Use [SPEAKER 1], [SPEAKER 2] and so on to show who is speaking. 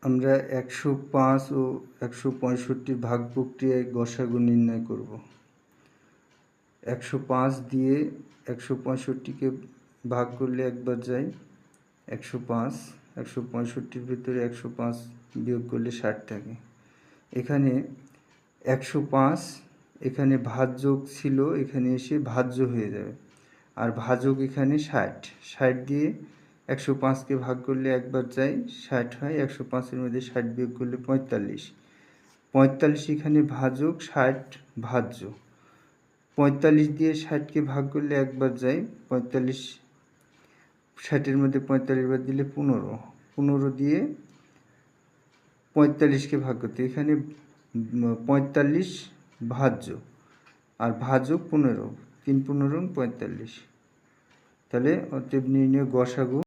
[SPEAKER 1] আমরা 105 ও 165 ভাগ প্রক্রিয়ায় গসাগু নির্ণয় করব। 105 দিয়ে 165কে ভাগ করলে একবার যায় 105, 165 ভিতরে 105 বিয়োগ করলে 60 থাকে। এখানে 105 এখানে ভাজ্যক ছিল, এখানে এসে ভাজ্য হয়ে যাবে, আর ভাজক এখানে 60 দিয়ে 105কে ভাগ করলে একবার যায় 60 হয়। 105-এর মধ্যে 60 বিয়োগ করলে 45 এখানে ভাজক, 60 ভাজ্য। 45 দিয়ে 60কে ভাগ করলে একবার যায় 45, 60-এর মধ্যে 45 বাদ দিলে 15 দিয়ে 45কে ভাগ করতে, এখানে 45 ভাজ্য আর ভাজক 15, 3 15 45। তাহলে অতএব নির্ণয় গসাগু